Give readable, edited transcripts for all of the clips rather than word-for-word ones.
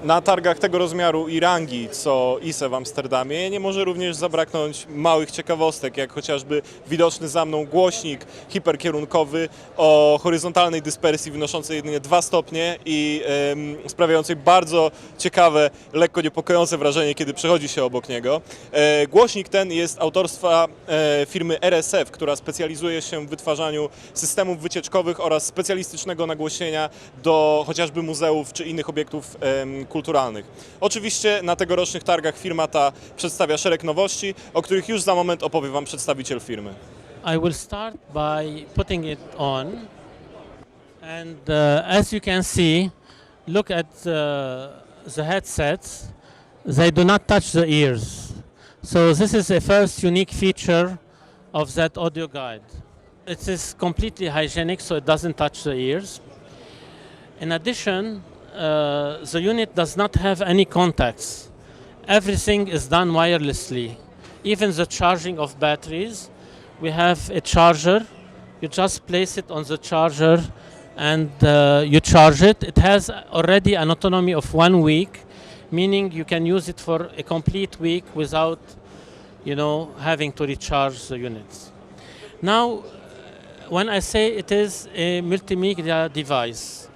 Na targach tego rozmiaru i rangi, co ISE w Amsterdamie, nie może również zabraknąć małych ciekawostek, jak chociażby widoczny za mną głośnik hiperkierunkowy o horyzontalnej dyspersji wynoszącej jedynie 2 stopnie i sprawiającej bardzo ciekawe, lekko niepokojące wrażenie, kiedy przechodzi się obok niego. Głośnik ten jest autorstwa firmy RSF, która specjalizuje się w wytwarzaniu systemów wycieczkowych oraz specjalistycznego nagłośnienia do chociażby muzeów czy innych obiektów kulturalnych. Oczywiście na tegorocznych targach firma ta przedstawia szereg nowości, o których już za moment opowie Wam przedstawiciel firmy. I will start by putting it on, and as you can see, look at the headsets. They do not touch the ears. So this is the first unique feature of that audio guide. It is completely hygienic, so it doesn't touch the ears. In addition, the unit does not have any contacts. Everything is done wirelessly. Even the charging of batteries, we have a charger. You just place it on the charger and you charge it. It has already an autonomy of 1 week, meaning you can use it for a complete week without, having to recharge the units. Now, when I say it is a multimedia device,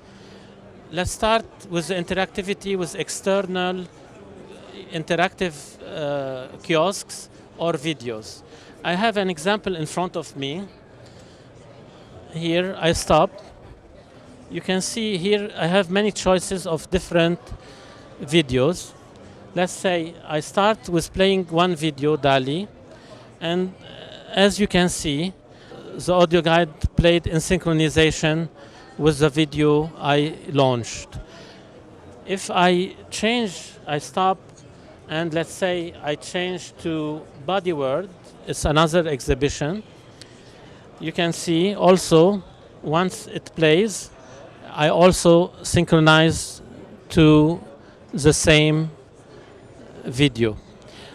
let's start with the interactivity with external interactive kiosks or videos. I have an example in front of me. Here I stop. You can see here I have many choices of different videos. Let's say I start with playing one video, Dali, and as you can see, the audio guide played in synchronization with the video I launched. If I stop, and let's say I change to Body World, it's another exhibition. You can see also, once it plays, I also synchronize to the same video.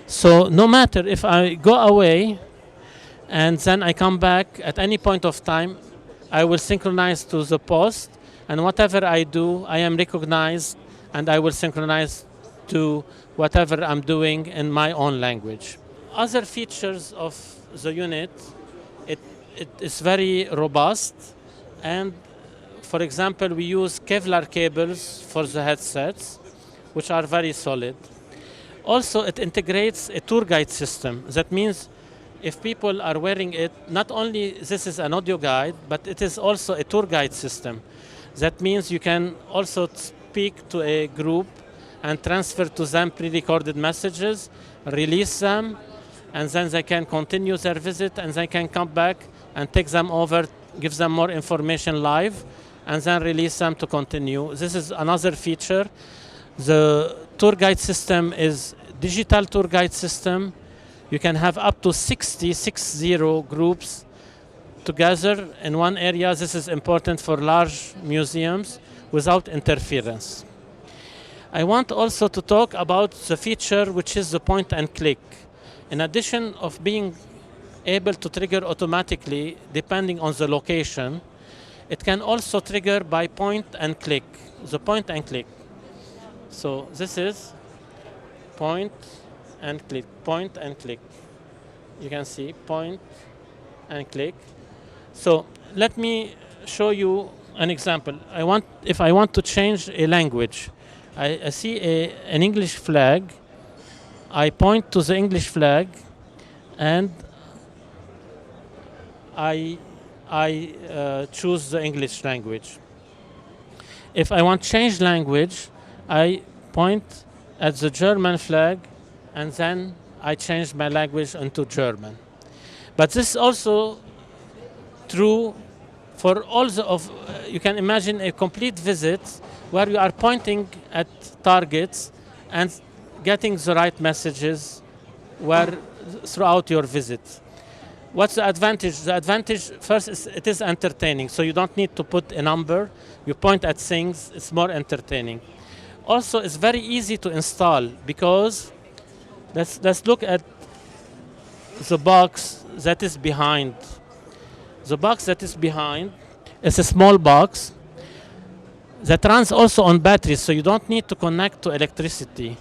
So no matter if I go away and then I come back at any point of time, I will synchronize to the post, and whatever I do, I am recognized, and I will synchronize to whatever I'm doing in my own language. Other features of the unit, it is very robust, and for example, we use Kevlar cables for the headsets, which are very solid. Also, it integrates a tour guide system. That means if people are wearing it, not only this is an audio guide, but it is also a tour guide system. That means you can also speak to a group and transfer to them pre-recorded messages, release them, and then they can continue their visit, and they can come back and take them over, give them more information live, and then release them to continue. This is another feature. The tour guide system is digital tour guide system. You can have up to 60 groups together in one area. This is important for large museums without interference. I want also to talk about the feature which is the point and click. In addition of being able to trigger automatically depending on the location, it can also trigger by point and click. The point and click. So this is point and click, point and click. You can see point and click. So let me show you an example. If I want to change a language, I see an English flag. I point to the English flag, and I choose the English language. If I want to change language, I point at the German flag, and then I change my language into German. But this is also true for all you can imagine a complete visit where you are pointing at targets and getting the right messages throughout your visit. What's the advantage? The advantage, first, is it is entertaining, so you don't need to put a number. You point at things, it's more entertaining. Also, it's very easy to install because let's look at the box that is behind. The box that is behind is a small box. that runs also on batteries, so you don't need to connect to electricity.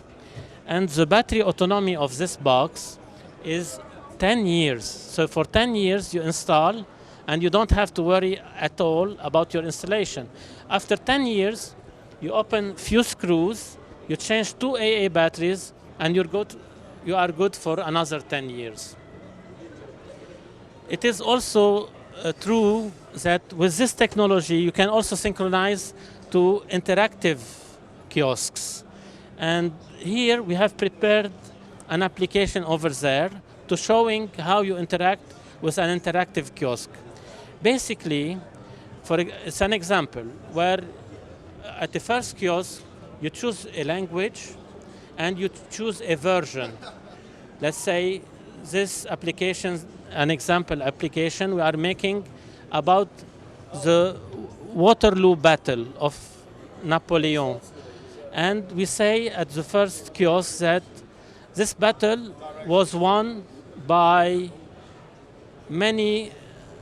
And the battery autonomy of this box is 10 years. So for 10 years you install and you don't have to worry at all about your installation. After 10 years, you open few screws, you change 2 AA batteries, and you are good for another 10 years. It is also true that with this technology, you can also synchronize to interactive kiosks. And here we have prepared an application over there to showing how you interact with an interactive kiosk. Basically, it's an example where at the first kiosk, you choose a language and you choose a version. Let's say this application, an example application we are making about the Waterloo Battle of Napoleon. And we say at the first kiosk that this battle was won by many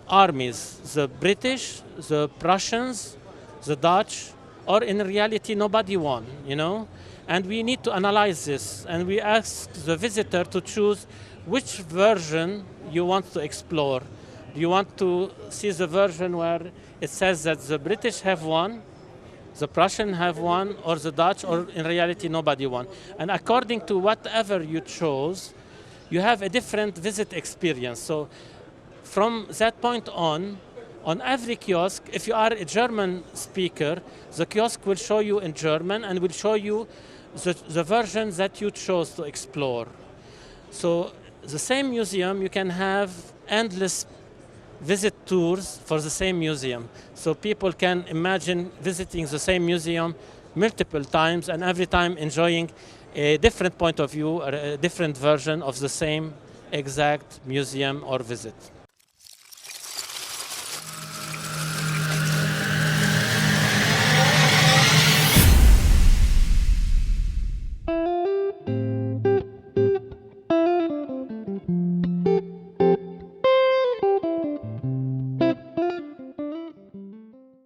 armies, the British, the Prussians, the Dutch, or in reality nobody won, you know? And we need to analyze this, and we ask the visitor to choose which version you want to explore. Do you want to see the version where it says that the British have won, the Prussians have won, or the Dutch, or in reality nobody won? And according to whatever you chose, you have a different visit experience. So from that point on every kiosk, if you are a German speaker, the kiosk will show you in German and will show you the version that you chose to explore. So the same museum, you can have endless visit tours for the same museum. So people can imagine visiting the same museum multiple times and every time enjoying a different point of view or a different version of the same exact museum or visit.